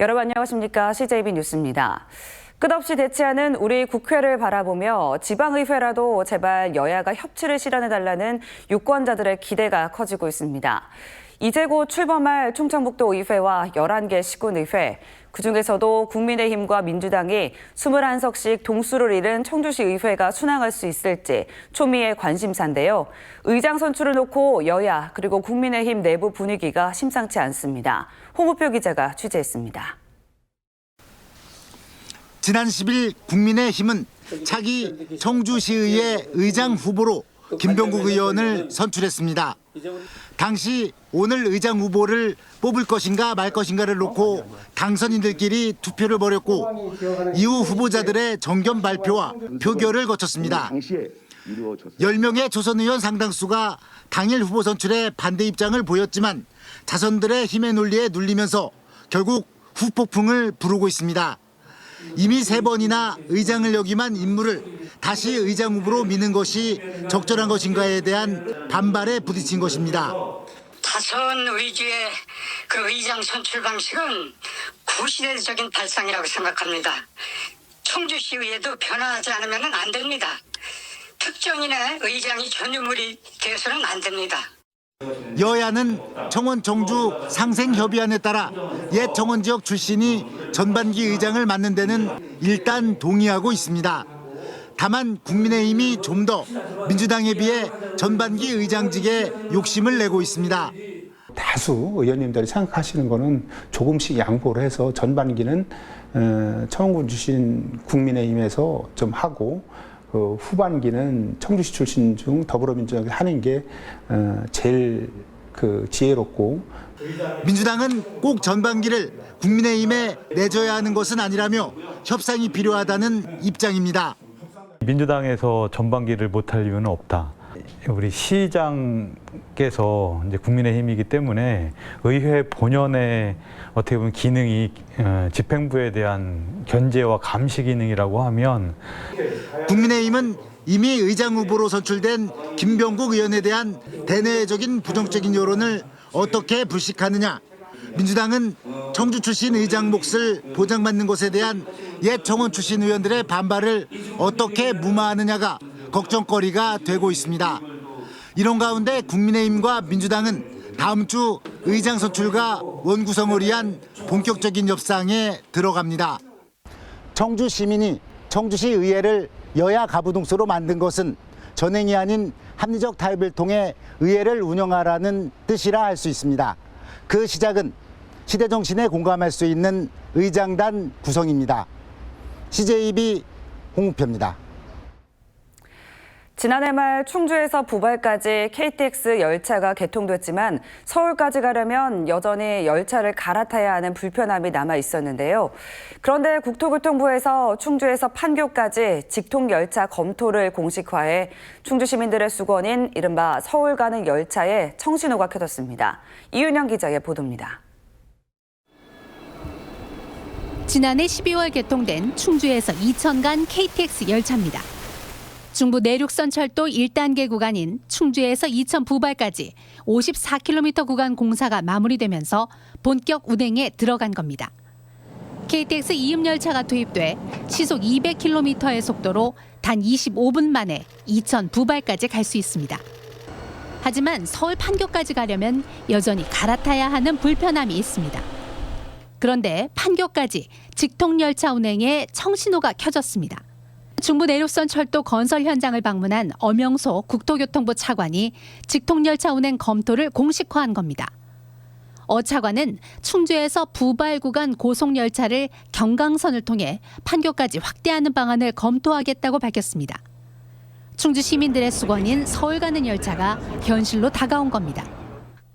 여러분 안녕하십니까? CJB 뉴스입니다. 끝없이 대치하는 우리 국회를 바라보며 지방의회라도 제발 여야가 협치를 실현해달라는 유권자들의 기대가 커지고 있습니다. 이제 곧 출범할 충청북도 의회와 11개 시군의회, 그중에서도 국민의힘과 민주당이 21석씩 동수를 이룬 청주시 의회가 순항할 수 있을지 초미의 관심사인데요. 의장 선출을 놓고 여야 그리고 국민의힘 내부 분위기가 심상치 않습니다. 홍우표 기자가 취재했습니다. 지난 10일 국민의힘은 차기 청주시의회 의장 후보로 김병국 의원을 선출했습니다. 당시 오늘 의장 후보를 뽑을 것인가 말 것인가를 놓고 당선인들끼리 투표를 벌였고 이후 후보자들의 정견 발표와 표결을 거쳤습니다. 10명의 조선 의원 상당수가 당일 후보 선출에 반대 입장을 보였지만 자선들의 힘의 논리에 눌리면서 결국 후폭풍을 부르고 있습니다. 이미 3번이나 의장을 역임한 인물을 다시 의장 후보로 미는 것이 적절한 것인가에 대한 반발에 부딪힌 것입니다. 다선 의주의 그 의장 선출 방식은 구시대적인 발상이라고 생각합니다. 청주시의회도 변화하지 않으면 안 됩니다. 특정인의 의장이 전유물이 되어서는 안 됩니다. 여야는 청원 청주 상생협의안에 따라 옛 청원 지역 출신이 전반기 의장을 맡는 데는 일단 동의하고 있습니다. 다만 국민의힘이 좀 더 민주당에 비해 전반기 의장직에 욕심을 내고 있습니다. 다수 의원님들이 생각하시는 거는 조금씩 양보를 해서 전반기는 청원군 출신 국민의힘에서 좀 하고 후반기는 청주시 출신 중 더불어민주당이 하는 게 제일 지혜롭고 민주당은 꼭 전반기를 국민의힘에 내줘야 하는 것은 아니라며 협상이 필요하다는 입장입니다. 민주당에서 전반기를 못할 이유는 없다. 우리 시장께서 이제 국민의힘이기 때문에 의회 본연의 어떻게 보면 기능이 집행부에 대한 견제와 감시 기능이라고 하면 국민의힘은 이미 의장 후보로 선출된 김병국 의원에 대한 대내적인 부정적인 여론을 어떻게 불식하느냐, 민주당은 청주 출신 의장 몫을 보장받는 것에 대한 옛 청원 출신 의원들의 반발을 어떻게 무마하느냐가 걱정거리가 되고 있습니다. 이런 가운데 국민의힘과 민주당은 다음 주 의장 선출과 원구성을 위한 본격적인 협상에 들어갑니다. 청주 시민이 청주시 의회를 여야 가부동서로 만든 것은 전행이 아닌 합리적 타협을 통해 의회를 운영하라는 뜻이라 할 수 있습니다. 그 시작은 시대 정신에 공감할 수 있는 의장단 구성입니다. CJB 홍우표입니다. 지난해 말 충주에서 부발까지 KTX 열차가 개통됐지만 서울까지 가려면 여전히 열차를 갈아타야 하는 불편함이 남아 있었는데요. 그런데 국토교통부에서 충주에서 판교까지 직통 열차 검토를 공식화해 충주 시민들의 수건인 이른바 서울 가는 열차에 청신호가 켜졌습니다. 이윤영 기자의 보도입니다. 지난해 12월 개통된 충주에서 이천 간 KTX 열차입니다. 중부 내륙선 철도 1단계 구간인 충주에서 이천 부발까지 54km 구간 공사가 마무리되면서 본격 운행에 들어간 겁니다. KTX 이음 열차가 도입돼 시속 200km의 속도로 단 25분 만에 이천 부발까지 갈 수 있습니다. 하지만 서울 판교까지 가려면 여전히 갈아타야 하는 불편함이 있습니다. 그런데 판교까지 직통열차 운행에 청신호가 켜졌습니다. 중부 내륙선 철도 건설 현장을 방문한 엄영소 국토교통부 차관이 직통열차 운행 검토를 공식화한 겁니다. 어 차관은 충주에서 부발 구간 고속열차를 경강선을 통해 판교까지 확대하는 방안을 검토하겠다고 밝혔습니다. 충주 시민들의 수건인 서울 가는 열차가 현실로 다가온 겁니다.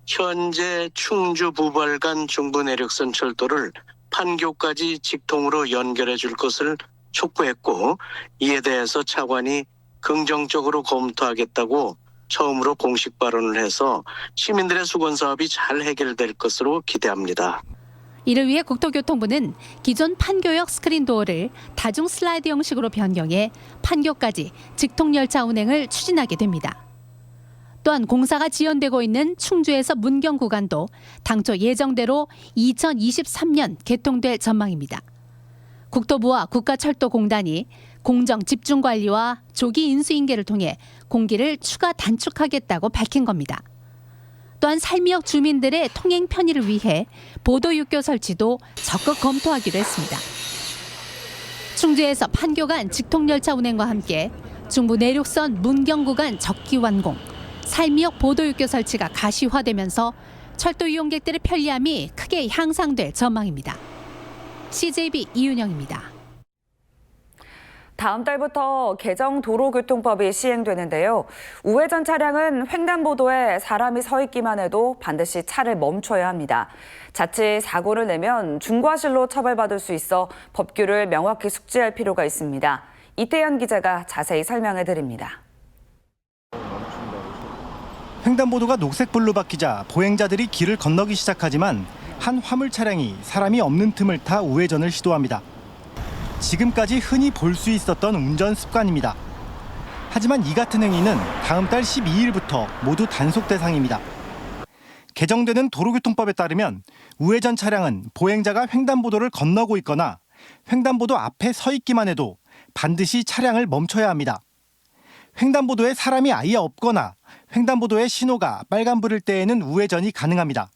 현재 충주 부발 간 중부 내륙선 철도를 판교까지 직통으로 연결해 줄 것을 촉구했고, 이에 대해서 차관이 긍정적으로 검토하겠다고 처음으로 공식 발언을 해서 시민들의 수건 사업이 잘 해결될 것으로 기대합니다. 이를 위해 국토교통부는 기존 판교역 스크린도어를 다중 슬라이드 형식으로 변경해 판교까지 직통열차 운행을 추진하게 됩니다. 또한 공사가 지연되고 있는 충주에서 문경 구간도 당초 예정대로 2023년 개통될 전망입니다. 국토부와 국가철도공단이 공정 집중관리와 조기 인수인계를 통해 공기를 추가 단축하겠다고 밝힌 겁니다. 또한 살미역 주민들의 통행 편의를 위해 보도육교 설치도 적극 검토하기로 했습니다. 충주에서 판교간 직통열차 운행과 함께 중부 내륙선 문경 구간 적기 완공, 살미역 보도육교 설치가 가시화되면서 철도 이용객들의 편리함이 크게 향상될 전망입니다. CJB 이윤영입니다. 다음 달부터 개정 도로교통법이 시행되는데요. 우회전 차량은 횡단보도에 사람이 서 있기만 해도 반드시 차를 멈춰야 합니다. 자칫 사고를 내면 중과실로 처벌받을 수 있어 법규를 명확히 숙지할 필요가 있습니다. 이태현 기자가 자세히 설명해 드립니다. 횡단보도가 녹색불로 바뀌자 보행자들이 길을 건너기 시작하지만 한 화물 차량이 사람이 없는 틈을 타 우회전을 시도합니다. 지금까지 흔히 볼 수 있었던 운전 습관입니다. 하지만 이 같은 행위는 다음 달 12일부터 모두 단속 대상입니다. 개정되는 도로교통법에 따르면 우회전 차량은 보행자가 횡단보도를 건너고 있거나 횡단보도 앞에 서 있기만 해도 반드시 차량을 멈춰야 합니다. 횡단보도에 사람이 아예 없거나 횡단보도에 신호가 빨간불일 때에는 우회전이 가능합니다.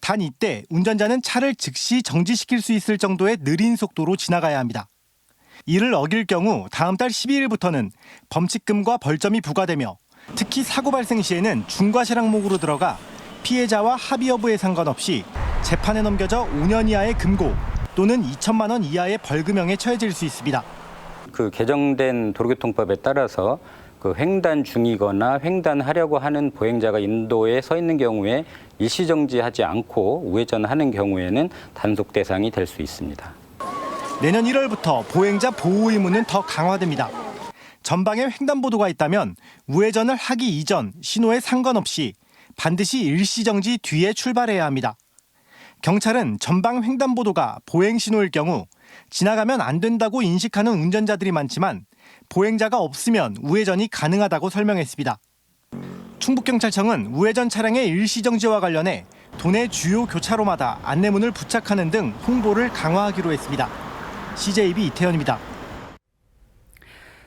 단 이때 운전자는 차를 즉시 정지시킬 수 있을 정도의 느린 속도로 지나가야 합니다. 이를 어길 경우 다음 달 12일부터는 범칙금과 벌점이 부과되며 특히 사고 발생 시에는 중과실 항목으로 들어가 피해자와 합의 여부에 상관없이 재판에 넘겨져 5년 이하의 금고 또는 2천만 원 이하의 벌금형에 처해질 수 있습니다. 그 개정된 도로교통법에 따라서 그 횡단 중이거나 횡단하려고 하는 보행자가 인도에 서 있는 경우에 일시정지하지 않고 우회전하는 경우에는 단속 대상이 될 수 있습니다. 내년 1월부터 보행자 보호 의무는 더 강화됩니다. 전방에 횡단보도가 있다면 우회전을 하기 이전 신호에 상관없이 반드시 일시정지 뒤에 출발해야 합니다. 경찰은 전방 횡단보도가 보행신호일 경우 지나가면 안 된다고 인식하는 운전자들이 많지만 보행자가 없으면 우회전이 가능하다고 설명했습니다. 충북경찰청은 우회전 차량의 일시정지와 관련해 도내 주요 교차로마다 안내문을 부착하는 등 홍보를 강화하기로 했습니다. CJB 이태현입니다.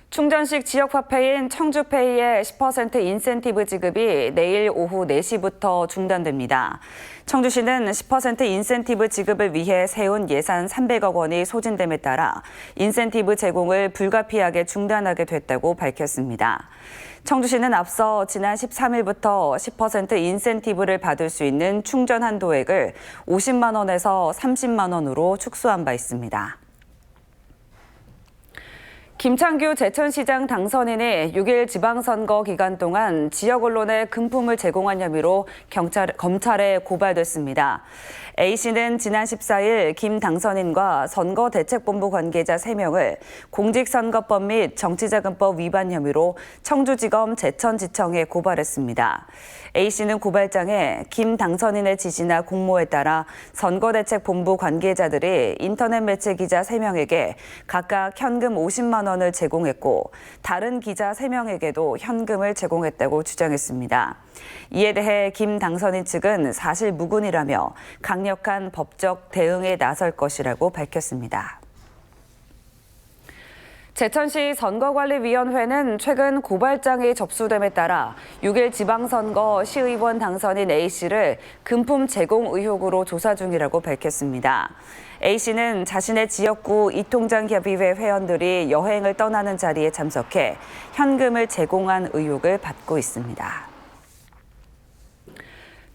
충전식 지역화폐인 청주페이의 10% 인센티브 지급이 내일 오후 4시부터 중단됩니다. 청주시는 10% 인센티브 지급을 위해 세운 예산 300억 원이 소진됨에 따라 인센티브 제공을 불가피하게 중단하게 됐다고 밝혔습니다. 청주시는 앞서 지난 13일부터 10% 인센티브를 받을 수 있는 충전 한도액을 50만 원에서 30만 원으로 축소한 바 있습니다. 김창규 제천시장 당선인이 6일 지방선거 기간 동안 지역 언론에 금품을 제공한 혐의로 검찰에 고발됐습니다. A씨는 지난 14일 김 당선인과 선거대책본부 관계자 3명을 공직선거법 및 정치자금법 위반 혐의로 청주지검 제천지청에 고발했습니다. A씨는 고발장에 김 당선인의 지시나 공모에 따라 선거대책본부 관계자들이 인터넷 매체 기자 3명에게 각각 현금 50만 원을 제공했고 다른 기자 3명에게도 현금을 제공했다고 주장했습니다. 이에 대해 김 당선인 측은 사실 무근이라며 강력한 법적 대응에 나설 것이라고 밝혔습니다. 제천시 선거관리위원회는 최근 고발장이 접수됨에 따라 6일 지방선거 시의원 당선인 A씨를 금품 제공 의혹으로 조사 중이라고 밝혔습니다. A씨는 자신의 지역구 이통장협의회 회원들이 여행을 떠나는 자리에 참석해 현금을 제공한 의혹을 받고 있습니다.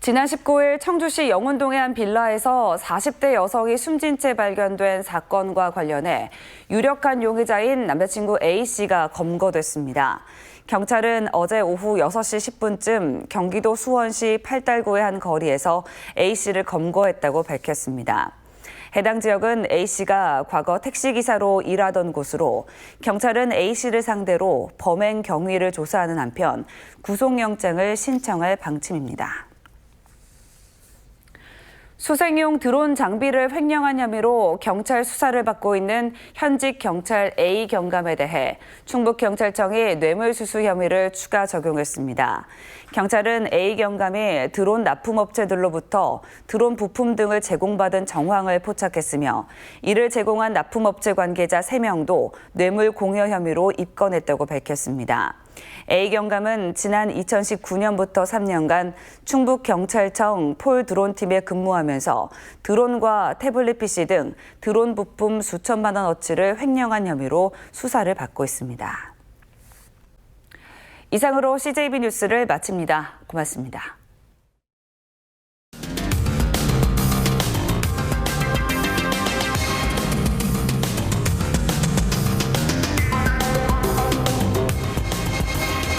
지난 19일 청주시 영운동의 한 빌라에서 40대 여성이 숨진 채 발견된 사건과 관련해 유력한 용의자인 남자친구 A씨가 검거됐습니다. 경찰은 어제 오후 6시 10분쯤 경기도 수원시 팔달구의 한 거리에서 A씨를 검거했다고 밝혔습니다. 해당 지역은 A씨가 과거 택시기사로 일하던 곳으로 경찰은 A씨를 상대로 범행 경위를 조사하는 한편 구속영장을 신청할 방침입니다. 수생용 드론 장비를 횡령한 혐의로 경찰 수사를 받고 있는 현직 경찰 A 경감에 대해 충북경찰청이 뇌물수수 혐의를 추가 적용했습니다. 경찰은 A 경감이 드론 납품업체들로부터 드론 부품 등을 제공받은 정황을 포착했으며 이를 제공한 납품업체 관계자 3명도 뇌물 공여 혐의로 입건했다고 밝혔습니다. A 경감은 지난 2019년부터 3년간 충북경찰청 폴 드론팀에 근무하면서 드론과 태블릿 PC 등 드론 부품 수천만 원어치를 횡령한 혐의로 수사를 받고 있습니다. 이상으로 CJB 뉴스를 마칩니다. 고맙습니다.